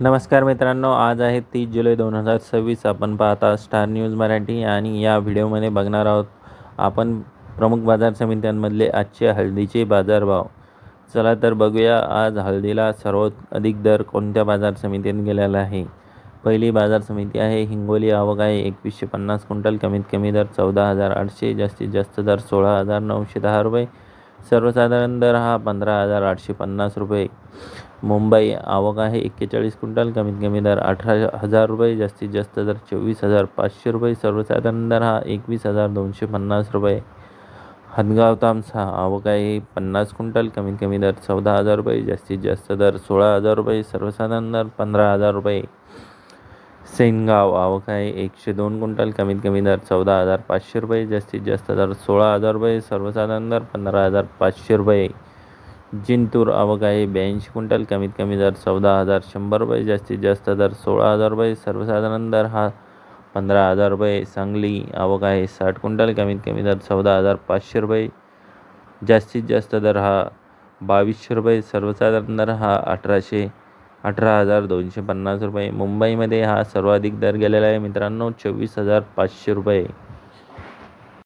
नमस्कार मित्रांनो, आज आहे 30 जुलै 2026. आपण पाहता स्टार न्यूज मराठी आणि या व्हिडिओमध्ये बघणार आहोत आपण प्रमुख बाजार समित्यांमधले आजचे हळदीचे बाजारभाव. चला तर बघूया आज हळदीला सर्वात अधिक दर कोणत्या बाजार समितीत गेलेला आहे. पहिली बाजार समिती आहे हिंगोली. आवक आहे 2150 क्विंटल. कमीत कमी दर 14,800, जास्तीत जास्त दर 16,910 रुपये. सर्वसाधारण दर हा 15,850 रुपये. मुंबई. आवक आहे 41 क्विंटल. कमीत कमी दर 18,000 रुपये, जास्तीत जास्त दर 24,500 रुपये. सर्वसाधारण दर हा 21,250 रुपये. हदगाव तामसा. आवक आहे 50 क्विंटल. कमीत कमी दर 14,000 रुपये, जास्तीत जास्त दर 16,000 रुपये. सर्वसाधारण दर 15,000 रुपये. सेनगाव. आवक आहे 102 क्विंटल. कमीत कमी दर 14,500 रुपये, जास्तीत जास्त दर 16,000 रुपये. सर्वसाधारण दर 15,500 रुपये. जिंतूर. आवक आहे 82 क्विंटल. कमीत कमी दर 14,100 रुपये, जास्तीत जास्त दर 16,000 रुपये. सर्वसाधारण दर हा 15,000 रुपये. सांगली. आवक आहे 60 क्विंटल. कमीत कमी दर 14,500 रुपये, जास्तीत जास्त दर हा 2,200 रुपये. सर्वसाधारण दर हा 18,250 रुपये. मुंबईमध्ये हा सर्वाधिक दर गेलेला आहे मित्रांनो, 24,500 रुपये.